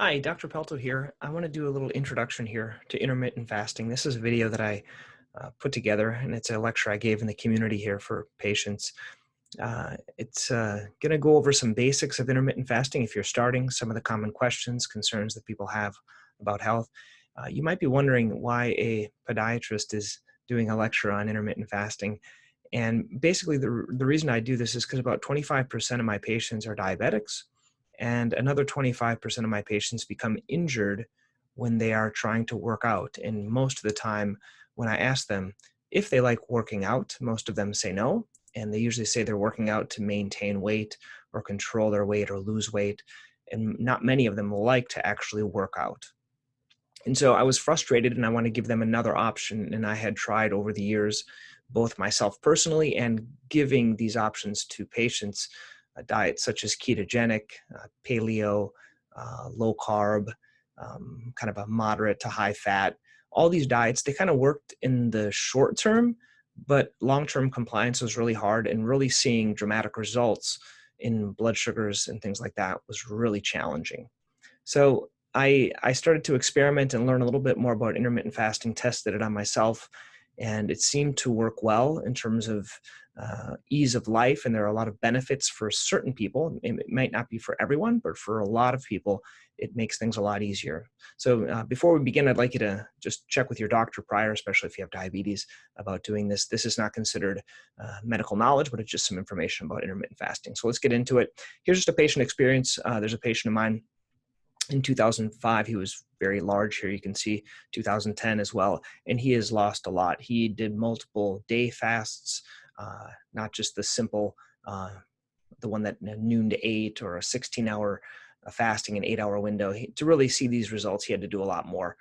Hi, Dr. Pelto here. I want to do a little introduction here to intermittent fasting. This is a video that I put together, and it's a lecture I gave in the community here for patients. It's going to go over some basics of intermittent fasting if you're starting, some of the common questions, concerns that people have about health. You might be wondering why a podiatrist is doing a lecture on intermittent fasting. And basically, the reason I do this is because about 25% of my patients are diabetics, and another 25% of my patients become injured when they are trying to work out. And most of the time, when I ask them if they like working out, most of them say no. And they usually say they're working out to maintain weight or control their weight or lose weight. And not many of them like to actually work out. And so I was frustrated and I want to give them another option. And I had tried over the years, both myself personally and giving these options to patients, diets such as ketogenic, paleo, low carb, kind of a moderate to high fat. All these diets, they kind of worked in the short term, but long-term compliance was really hard, and really seeing dramatic results in blood sugars and things like that was really challenging. So I started to experiment and learn a little bit more about intermittent fasting, tested it on myself, and it seemed to work well in terms of ease of life. And there are a lot of benefits for certain people. It might not be for everyone, but for a lot of people, it makes things a lot easier. So before we begin, I'd like you to just check with your doctor prior, especially if you have diabetes, about doing this. This is not considered medical knowledge, but it's just some information about intermittent fasting. So let's get into it. Here's just a patient experience. There's a patient of mine in 2005, he was very large. Here you can see 2010 as well, and he has lost a lot. He did multiple day fasts, not just the simple, the one that noon to 8 or a 16-hour fasting, an 8-hour window. To really see these results, he had to do a lot more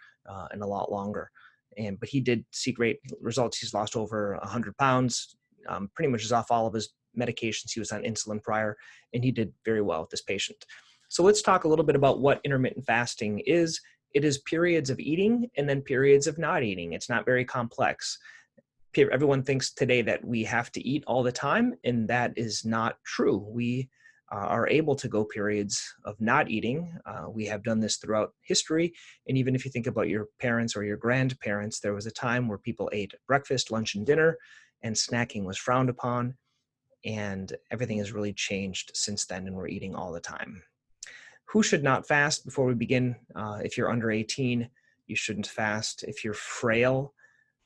and a lot longer. But he did see great results. He's lost over 100 pounds, pretty much is off all of his medications. He was on insulin prior, and he did very well with this patient. So let's talk a little bit about what intermittent fasting is. It is periods of eating and then periods of not eating. It's not very complex. Everyone thinks today that we have to eat all the time, and that is not true. We are able to go periods of not eating. We have done this throughout history. And even if you think about your parents or your grandparents, there was a time where people ate breakfast, lunch, and dinner, and snacking was frowned upon. And everything has really changed since then, and we're eating all the time. Who should not fast before we begin? If you're under 18, you shouldn't fast. If you're frail,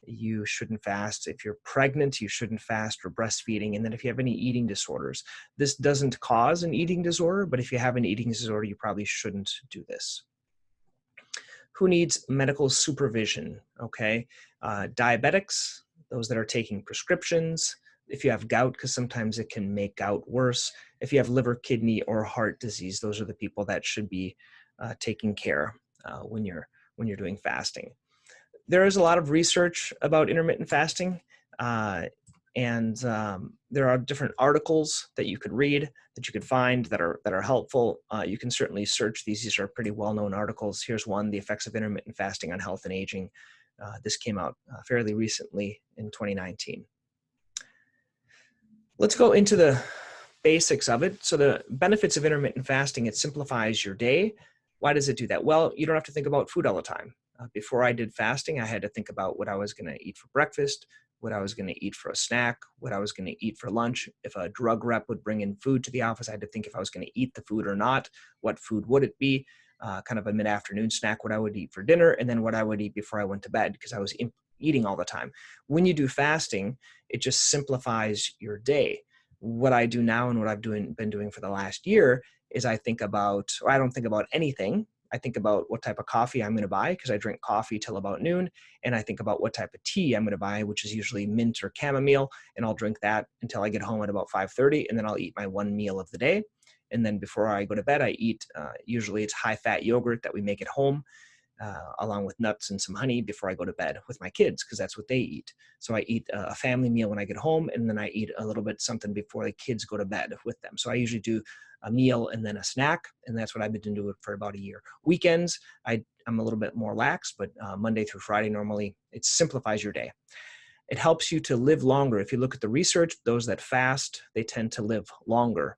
you shouldn't fast. If you're pregnant, you shouldn't fast, or breastfeeding. And then if you have any eating disorders, this doesn't cause an eating disorder, but if you have an eating disorder, you probably shouldn't do this. Who needs medical supervision? Okay, diabetics, those that are taking prescriptions. If you have gout, because sometimes it can make gout worse. If you have liver, kidney, or heart disease, those are the people that should be taking care when you're doing fasting. There is a lot of research about intermittent fasting, and there are different articles that you could read, that you could find that are helpful. You can certainly search these. These are pretty well-known articles. Here's one: The Effects of Intermittent Fasting on Health and Aging. This came out fairly recently in 2019. Let's go into the basics of it. So the benefits of intermittent fasting: it simplifies your day. Why does it do that? Well, you don't have to think about food all the time. Before I did fasting, I had to think about what I was going to eat for breakfast, what I was going to eat for a snack, what I was going to eat for lunch. If a drug rep would bring in food to the office, I had to think if I was going to eat the food or not. What food would it be? Kind of a mid-afternoon snack, what I would eat for dinner, and then what I would eat before I went to bed, because I was eating all the time. When you do fasting, it just simplifies your day. What I do now and what I've been doing for the last year is I don't think about anything. I think about what type of coffee I'm going to buy, because I drink coffee till about noon. And I think about what type of tea I'm going to buy, which is usually mint or chamomile. And I'll drink that until I get home at about 5:30. And then I'll eat my one meal of the day. And then before I go to bed, I eat, usually it's high-fat yogurt that we make at home, along with nuts and some honey before I go to bed with my kids, because that's what they eat. So I eat a family meal when I get home, and then I eat a little bit something before the kids go to bed with them. So I usually do a meal and then a snack, and that's what I've been doing for about a year. Weekends, I'm a little bit more lax, but Monday through Friday, normally it simplifies your day. It helps you to live longer. If you look at the research, those that fast, they tend to live longer.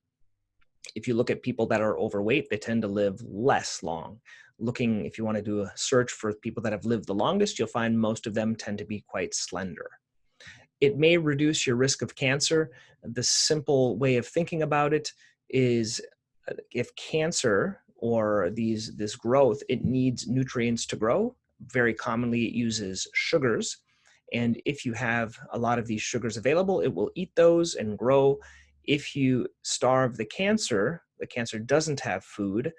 If you look at people that are overweight, they tend to live less long. If you want to do a search for people that have lived the longest, you'll find most of them tend to be quite slender. It may reduce your risk of cancer. The simple way of thinking about it is if cancer or this growth, it needs nutrients to grow. Very commonly it uses sugars. And if you have a lot of these sugars available, it will eat those and grow. If you starve the cancer doesn't have food,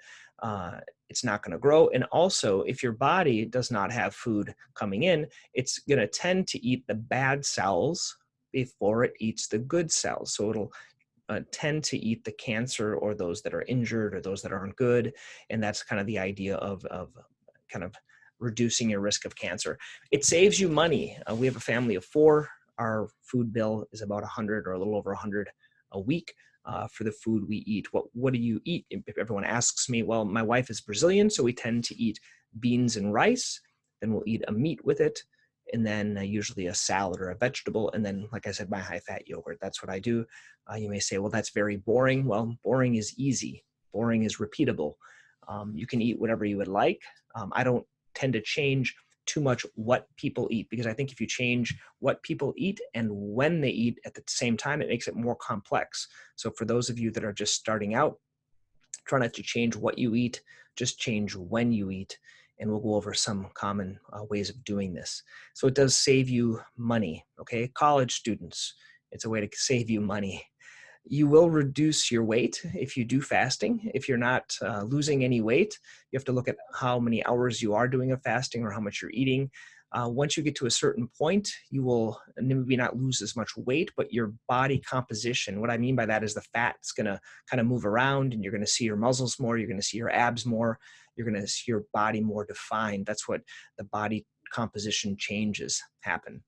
it's not going to grow. And also, if your body does not have food coming in, it's going to tend to eat the bad cells before it eats the good cells. So it'll tend to eat the cancer or those that are injured or those that aren't good. And that's kind of the idea of kind of reducing your risk of cancer. It saves you money. We have a family of 4. Our food bill is about 100 or a little over 100 a week for the food we eat. What do you eat? If everyone asks me, well, my wife is Brazilian, so we tend to eat beans and rice. Then we'll eat a meat with it, and then usually a salad or a vegetable. And then, like I said, my high-fat yogurt. That's what I do. You may say, well, that's very boring. Well, boring is easy. Boring is repeatable. You can eat whatever you would like. I don't tend to change too much what people eat, because I think if you change what people eat and when they eat at the same time, it makes it more complex. So for those of you that are just starting out, try not to change what you eat, just change when you eat. And we'll go over some common ways of doing this. So it does save you money, okay? College students, it's a way to save you money. You will reduce your weight if you do fasting. If you're not losing any weight, you have to look at how many hours you are doing a fasting or how much you're eating. Once you get to a certain point, you will maybe not lose as much weight, but your body composition, what I mean by that is the fat's going to kind of move around, and you're going to see your muscles more, you're going to see your abs more, you're going to see your body more defined. That's what the body composition changes happen.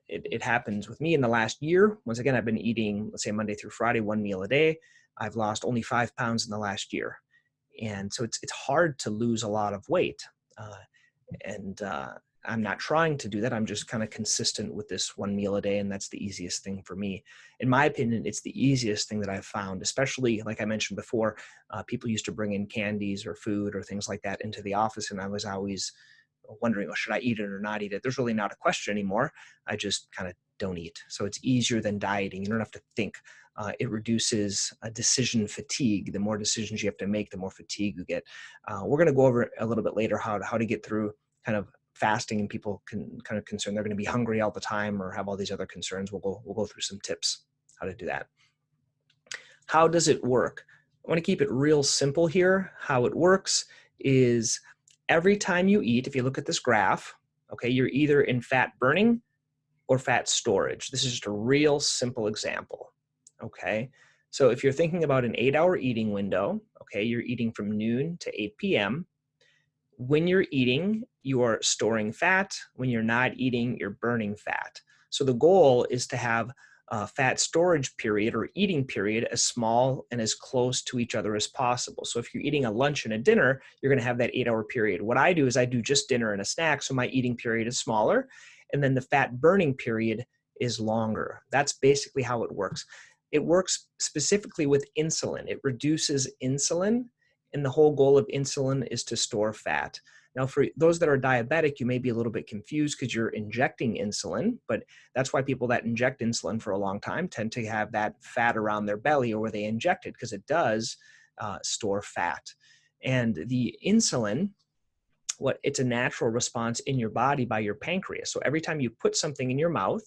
It happens with me in the last year. Once again, I've been eating, let's say Monday through Friday, 1 meal a day. I've lost only 5 pounds in the last year. And so it's hard to lose a lot of weight. I'm not trying to do that. I'm just kind of consistent with this 1 meal a day, and that's the easiest thing for me. In my opinion, it's the easiest thing that I've found, especially like I mentioned before, people used to bring in candies or food or things like that into the office, and I was always wondering, oh, should I eat it or not eat it? There's really not a question anymore. I just kind of don't eat. So it's easier than dieting. You don't have to think. It reduces decision fatigue. The more decisions you have to make, the more fatigue you get. We're going to go over a little bit later how to get through kind of fasting, and people can kind of concerned they're going to be hungry all the time or have all these other concerns. We'll go through some tips how to do that. How does it work? I want to keep it real simple here. How it works is every time you eat, if you look at this graph, okay, you're either in fat burning or fat storage. This is just a real simple example, okay? So if you're thinking about an 8-hour eating window, okay, you're eating from noon to 8 p.m. When you're eating, you are storing fat. When you're not eating, you're burning fat. So the goal is to have a fat storage period or eating period as small and as close to each other as possible. So if you're eating a lunch and a dinner, you're going to have that 8-hour period. What I do is I do just dinner and a snack, so my eating period is smaller, and then the fat burning period is longer. That's basically how it works. It works specifically with insulin. It reduces insulin, and the whole goal of insulin is to store fat. Now, for those that are diabetic, you may be a little bit confused because you're injecting insulin, but that's why people that inject insulin for a long time tend to have that fat around their belly or where they inject it, because it does store fat. And the insulin, it's a natural response in your body by your pancreas. So every time you put something in your mouth,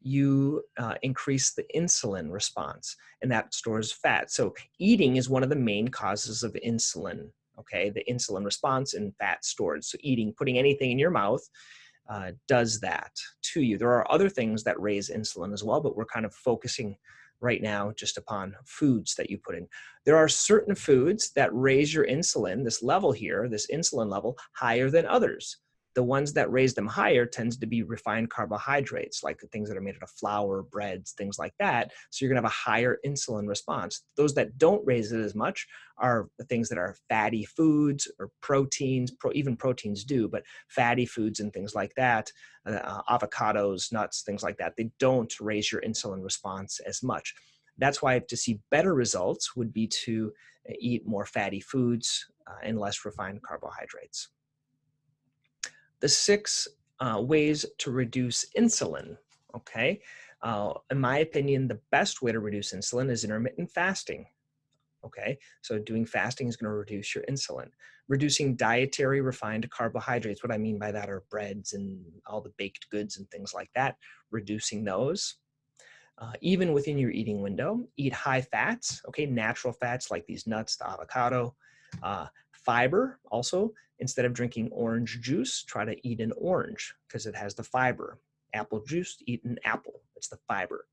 you increase the insulin response, and that stores fat. So eating is one of the main causes of insulin, okay? The insulin response and fat storage. So eating, putting anything in your mouth does that to you. There are other things that raise insulin as well, but we're kind of focusing right now just upon foods that you put in. There are certain foods that raise your insulin, this level here, this insulin level, higher than others. The ones that raise them higher tends to be refined carbohydrates, like the things that are made out of flour, breads, things like that. So you're going to have a higher insulin response. Those that don't raise it as much are the things that are fatty foods or proteins, even proteins do, but fatty foods and things like that, avocados, nuts, things like that. They don't raise your insulin response as much. That's why to see better results would be to eat more fatty foods and less refined carbohydrates. The 6 ways to reduce insulin, okay? In my opinion, the best way to reduce insulin is intermittent fasting, okay? So doing fasting is going to reduce your insulin. Reducing dietary refined carbohydrates, what I mean by that are breads and all the baked goods and things like that, reducing those. Even within your eating window, eat high fats, okay? Natural fats like these nuts, the avocado. Fiber also, instead of drinking orange juice, try to eat an orange because it has the fiber. Apple juice, eat an apple, it's the fiber.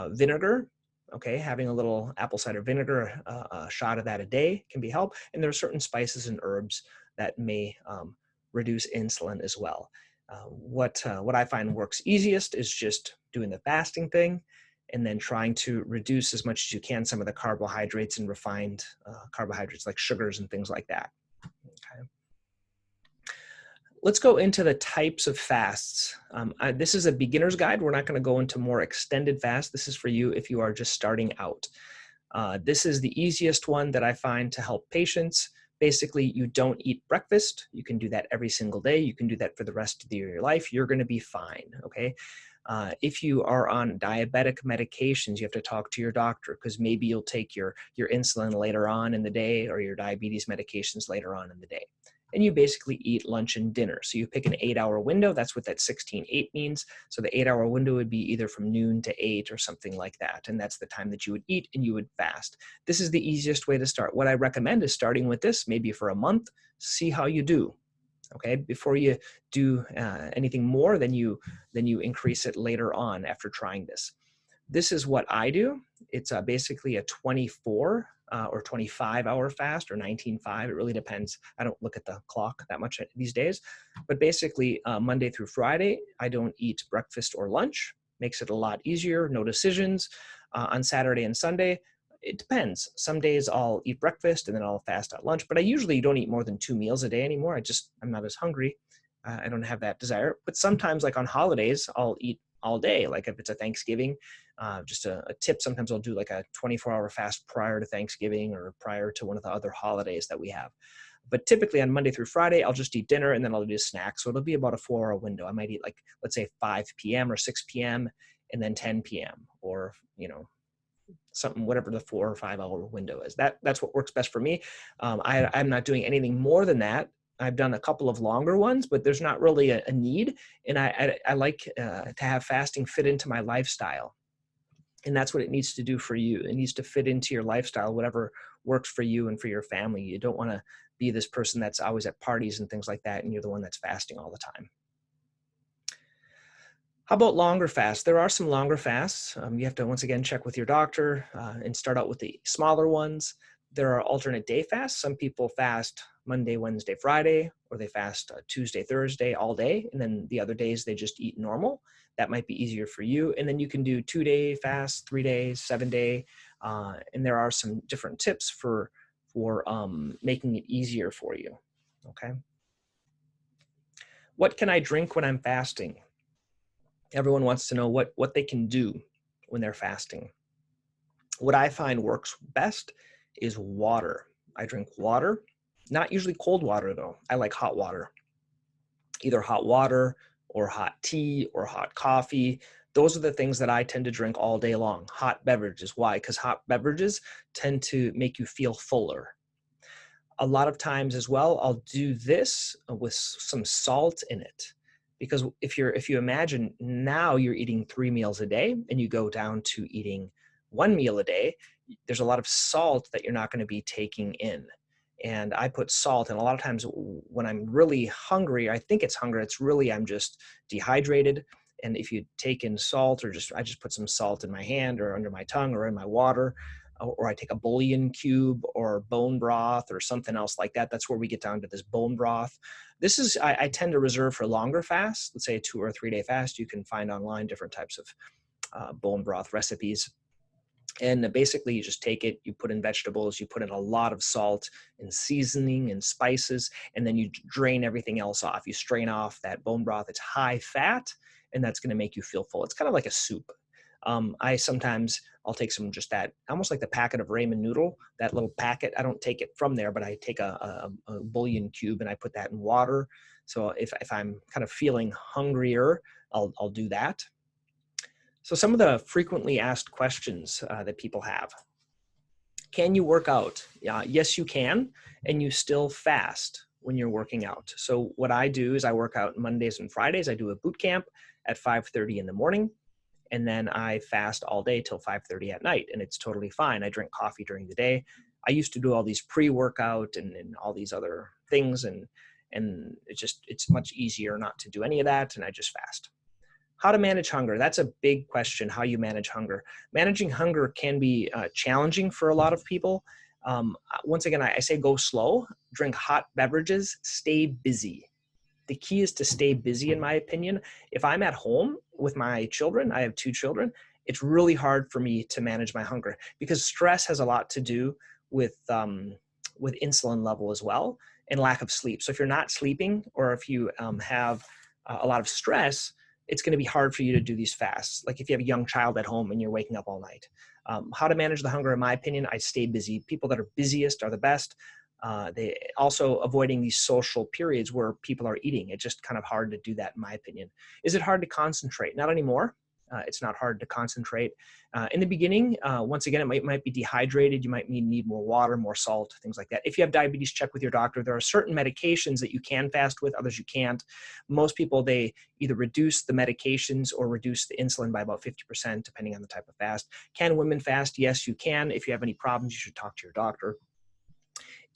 Vinegar, okay, having a little apple cider vinegar, a shot of that a day can be helpful. And there are certain spices and herbs that may reduce insulin as well. What I find works easiest is just doing the fasting thing and then trying to reduce as much as you can some of the carbohydrates and refined carbohydrates like sugars and things like that. Okay. Let's go into the types of fasts. This is a beginner's guide. We're not going to go into more extended fast. This is for you if you are just starting out. This is the easiest one that I find to help patients. Basically, you don't eat breakfast. You can do that every single day. You can do that for the rest of your life. You're going to be fine, okay? If you are on diabetic medications, you have to talk to your doctor because maybe you'll take your insulin later on in the day or your diabetes medications later on in the day. And you basically eat lunch and dinner. So you pick an 8-hour window. That's what that 16-8 means. So the 8-hour window would be either from noon to 8 or something like that. And that's the time that you would eat and you would fast. This is the easiest way to start. What I recommend is starting with this maybe for a month, see how you do. Okay, before you do anything more, then you increase it later on after trying this. This is what I do. It's basically a 24 or 25-hour fast or 19.5. It really depends. I don't look at the clock that much these days. But basically, Monday through Friday, I don't eat breakfast or lunch. Makes it a lot easier, no decisions. On Saturday and Sunday, it depends. Some days I'll eat breakfast and then I'll fast at lunch. But I usually don't eat more than 2 meals a day anymore. I'm not as hungry. I don't have that desire. But sometimes, like on holidays, I'll eat all day. Like if it's a Thanksgiving, just a tip, sometimes I'll do like a 24-hour fast prior to Thanksgiving or prior to one of the other holidays that we have. But typically on Monday through Friday, I'll just eat dinner and then I'll do a snack. So it'll be about a 4-hour window. I might eat like, let's say 5 p.m. or 6 p.m. and then 10 p.m. or, something, whatever the 4 or 5-hour window is. That's what works best for me. I'm not doing anything more than that. I've done a couple of longer ones, but there's not really a need. And I like to have fasting fit into my lifestyle. And that's what it needs to do for you. It needs to fit into your lifestyle, whatever works for you and for your family. You don't want to be this person that's always at parties and things like that, and you're the one that's fasting all the time. How about longer fasts? There are some longer fasts. You have to, once again, check with your doctor and start out with the smaller ones. There are alternate day fasts. Some people fast Monday, Wednesday, Friday, or they fast Tuesday, Thursday, all day. And then the other days they just eat normal. That might be easier for you. And then you can do 2-day fast, 3 days, 7-day. And there are some different tips for making it easier for you, okay? What can I drink when I'm fasting? Everyone wants to know what they can do when they're fasting. What I find works best is water. I drink water, not usually cold water though. I like hot water, either hot water or hot tea or hot coffee. Those are the things that I tend to drink all day long. Hot beverages. Why? Because hot beverages tend to make you feel fuller. A lot of times as well, I'll do this with some salt in it. Because if you imagine now you're eating 3 meals a day and you go down to eating 1 meal a day, there's a lot of salt that you're not going to be taking in. And I put salt, and a lot of times when I'm really hungry, I think it's hunger, it's really I'm just dehydrated. And if you take in salt or I just put some salt in my hand or under my tongue or in my water, or I take a bouillon cube or bone broth or something else like that. That's where we get down to this bone broth. This is, I tend to reserve for longer fasts. Let's say a 2 or 3 day fast. You can find online different types of bone broth recipes. And basically you just take it, you put in vegetables, you put in a lot of salt and seasoning and spices, and then you drain everything else off. You strain off that bone broth. It's high fat, and that's going to make you feel full. It's kind of like a soup. I'll take some, just that, almost like the packet of ramen noodle, that little packet. I don't take it from there, but I take a bouillon cube and I put that in water. So if I'm kind of feeling hungrier, I'll do that. So some of the frequently asked questions that people have: can you work out? Yes, you can, and you still fast when you're working out. So what I do is I work out Mondays and Fridays. I do a boot camp at 5:30 in the morning, and then I fast all day till 5:30 at night, and it's totally fine. I drink coffee during the day. I used to do all these pre-workout and all these other things, and it's much easier not to do any of that, and I just fast. How to manage hunger? That's a big question, how you manage hunger. Managing hunger can be challenging for a lot of people. Once again, I say go slow, drink hot beverages, stay busy. The key is to stay busy, in my opinion. If I'm at home with my children, I have 2 children, it's really hard for me to manage my hunger because stress has a lot to do with insulin level as well, and lack of sleep. So if you're not sleeping, or if you have a lot of stress, it's going to be hard for you to do these fasts. Like if you have a young child at home and you're waking up all night. How to manage the hunger, in my opinion, I stay busy. People that are busiest are the best. They also avoiding these social periods where people are eating. It's just kind of hard to do that, in my opinion. Is it hard to concentrate? Not anymore. It's not hard to concentrate. In the beginning, once again, it might be dehydrated. You might need more water, more salt, things like that. If you have diabetes, check with your doctor. There are certain medications that you can fast with, others you can't. Most people, they either reduce the medications or reduce the insulin by about 50%, depending on the type of fast. Can women fast? Yes, you can. If you have any problems, you should talk to your doctor.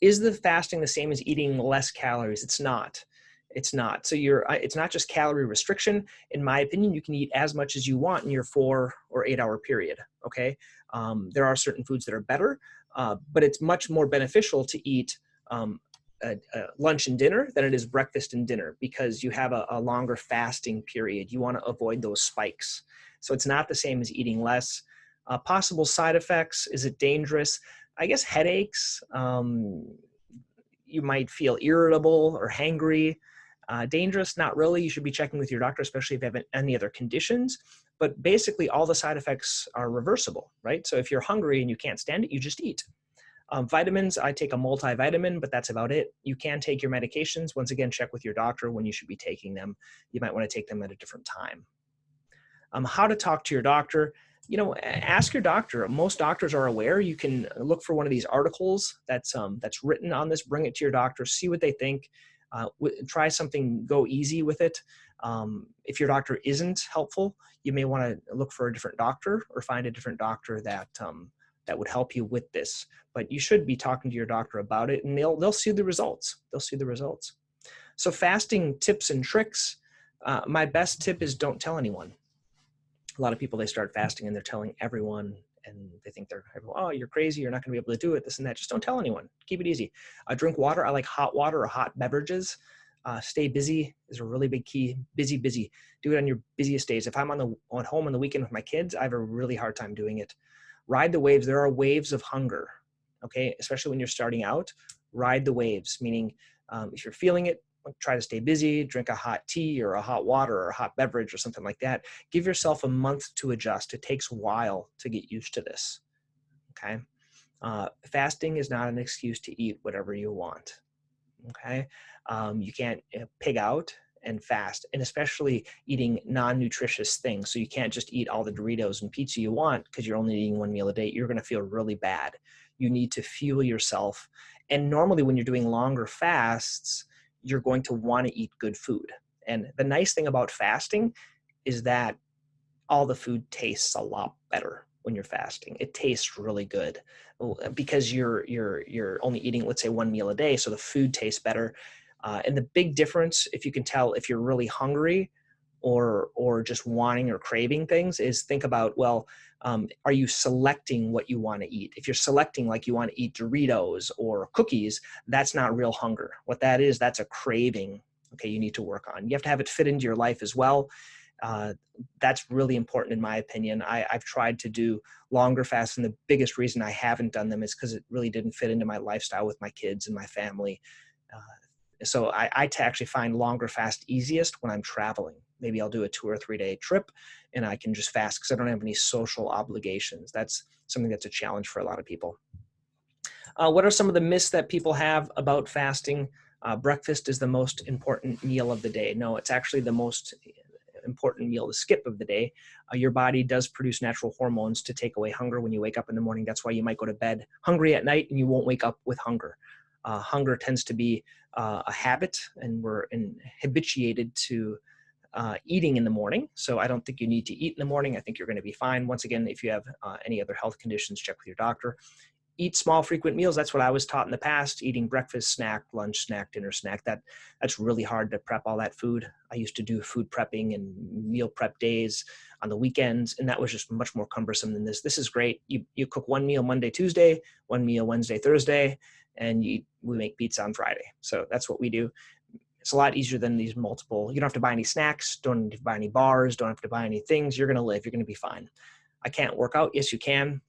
Is the fasting the same as eating less calories? It's not. It's not. So it's not just calorie restriction. In my opinion, you can eat as much as you want in your 4 or 8 hour period. Okay. There are certain foods that are better, but it's much more beneficial to eat a lunch and dinner than it is breakfast and dinner, because you have a longer fasting period. You want to avoid those spikes. So it's not the same as eating less. Possible side effects. Is it dangerous? I guess headaches. You might feel irritable or hangry. Dangerous? Not really. You should be checking with your doctor, especially if you have any other conditions. But basically, all the side effects are reversible, right? So if you're hungry and you can't stand it, you just eat. Vitamins, I take a multivitamin, but that's about it. You can take your medications. Once again, check with your doctor when you should be taking them. You might want to take them at a different time. How to talk to your doctor. Ask your doctor. Most doctors are aware. You can look for one of these articles that's written on this, bring it to your doctor, see what they think. Try something, go easy with it. If your doctor isn't helpful, you may want to look for a different doctor or find a different doctor that would help you with this. But you should be talking to your doctor about it, and they'll see the results. They'll see the results. So fasting tips and tricks. My best tip is don't tell anyone. A lot of people, they start fasting and they're telling everyone, and they think oh, you're crazy, you're not going to be able to do it, this and that. Just don't tell anyone. Keep it easy. Drink water. I like hot water or hot beverages. Stay busy is a really big key. Busy. Do it on your busiest days. If I'm on home on the weekend with my kids, I have a really hard time doing it. Ride the waves. There are waves of hunger. Okay, especially when you're starting out. Ride the waves, meaning if you're feeling it, try to stay busy, drink a hot tea or a hot water or a hot beverage or something like that. Give yourself a month to adjust. It takes a while to get used to this, okay? Fasting is not an excuse to eat whatever you want, okay? You can't pig out and fast, and especially eating non-nutritious things. So you can't just eat all the Doritos and pizza you want because you're only eating 1 meal a day. You're gonna feel really bad. You need to fuel yourself. And normally when you're doing longer fasts, you're going to want to eat good food. And the nice thing about fasting is that all the food tastes a lot better when you're fasting. It tastes really good because you're only eating, let's say, 1 meal a day. So the food tastes better. And the big difference, if you can tell if you're really hungry or just wanting or craving things, is think about, well, are you selecting what you want to eat? If you're selecting, like you want to eat Doritos or cookies, that's not real hunger. What that is, that's a craving. Okay, you need to work on. You have to have it fit into your life as well. That's really important in my opinion. I've tried to do longer fasts, and the biggest reason I haven't done them is because it really didn't fit into my lifestyle with my kids and my family. So I actually find longer fast easiest when I'm traveling. Maybe I'll do a 2 or 3 day trip and I can just fast because I don't have any social obligations. That's something that's a challenge for a lot of people. What are some of the myths that people have about fasting? Breakfast is the most important meal of the day. No, it's actually the most important meal to skip of the day. Your body does produce natural hormones to take away hunger when you wake up in the morning. That's why you might go to bed hungry at night and you won't wake up with hunger. Hunger tends to be a habit, and we're habituated to eating in the morning. So I don't think you need to eat in the morning. I think you're going to be fine. Once again, if you have any other health conditions, check with your doctor. Eat small, frequent meals. That's what I was taught in the past. Eating breakfast, snack, lunch, snack, dinner, snack. That's really hard to prep all that food. I used to do food prepping and meal prep days on the weekends, and that was just much more cumbersome than this. This is great. You cook one meal Monday, Tuesday, one meal Wednesday, Thursday, and we make pizza on Friday. So that's what we do. It's a lot easier than these multiple. You don't have to buy any snacks, don't have to buy any bars, don't have to buy any things. You're going to live. You're going to be fine. I can't work out. Yes, you can.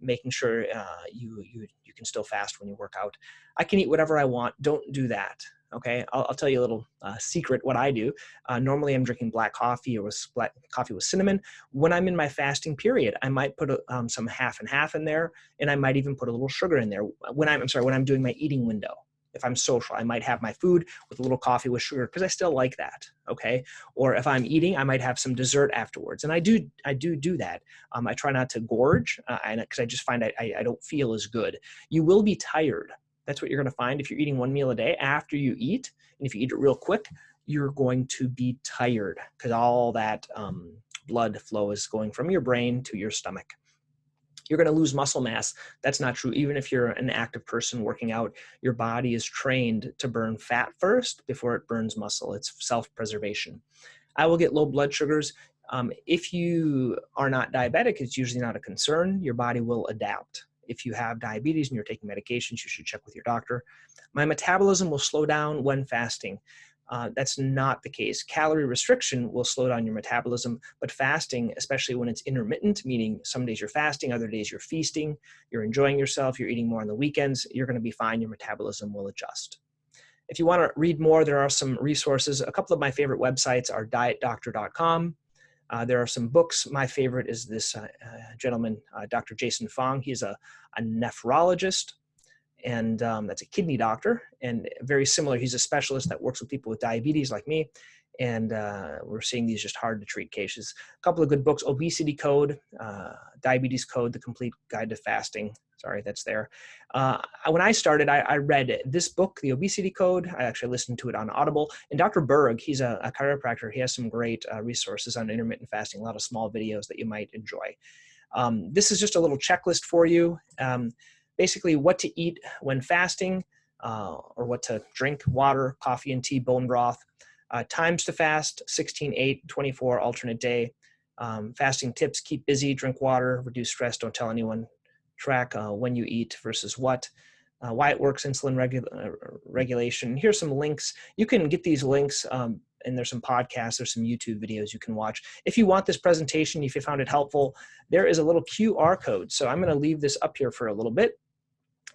Making sure you can still fast when you work out. I can eat whatever I want. Don't do that. Okay, I'll tell you a little secret what I do. Normally I'm drinking black coffee or black coffee with cinnamon. When I'm in my fasting period, I might put some half and half in there, and I might even put a little sugar in there. When I'm doing my eating window. If I'm social, I might have my food with a little coffee with sugar because I still like that, okay? Or if I'm eating, I might have some dessert afterwards. And I do that. I try not to gorge because I just find I don't feel as good. You will be tired. That's what you're going to find if you're eating one meal a day. After you eat, and if you eat it real quick, you're going to be tired because all that blood flow is going from your brain to your stomach. You're going to lose muscle mass. That's not true. Even if you're an active person working out, your body is trained to burn fat first before it burns muscle. It's self-preservation. I will get low blood sugars. If you are not diabetic, it's usually not a concern. Your body will adapt. If you have diabetes and you're taking medications, you should check with your doctor. My metabolism will slow down when fasting. That's not the case. Calorie restriction will slow down your metabolism, but fasting, especially when it's intermittent, meaning some days you're fasting, other days you're feasting, you're enjoying yourself, you're eating more on the weekends, you're going to be fine. Your metabolism will adjust. If you want to read more, there are some resources. A couple of my favorite websites are dietdoctor.com. There are some books. My favorite is this gentleman, Dr. Jason Fong. He's a nephrologist. And that's a kidney doctor, and very similar. He's a specialist that works with people with diabetes like me, and we're seeing these just hard to treat cases. A couple of good books: Obesity Code, Diabetes Code, The Complete Guide to Fasting. Sorry, that's there. When I started, I read this book, The Obesity Code. I actually listened to it on Audible. And Dr. Berg, he's a chiropractor. He has some great resources on intermittent fasting, a lot of small videos that you might enjoy. This is just a little checklist for you. Basically what to eat when fasting, or what to drink: water, coffee and tea, bone broth. Times to fast: 16, 8, 24, alternate day. Fasting tips: keep busy, drink water, reduce stress, don't tell anyone. Track when you eat versus what. Why it works: insulin regulation. Here's some links. You can get these links, and there's some podcasts, there's some YouTube videos you can watch. If you want this presentation, if you found it helpful, there is a little QR code. So I'm going to leave this up here for a little bit.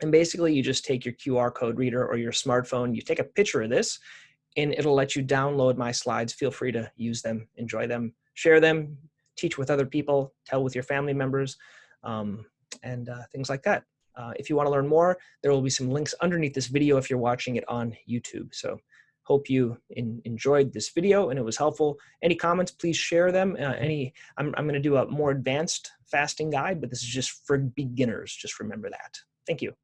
And basically, you just take your QR code reader or your smartphone, you take a picture of this, and it'll let you download my slides. Feel free to use them, enjoy them, share them, teach with other people, tell with your family members, and things like that. If you want to learn more, there will be some links underneath this video if you're watching it on YouTube. So hope you enjoyed this video and it was helpful. Any comments, please share them. I'm going to do a more advanced fasting guide, but this is just for beginners. Just remember that. Thank you.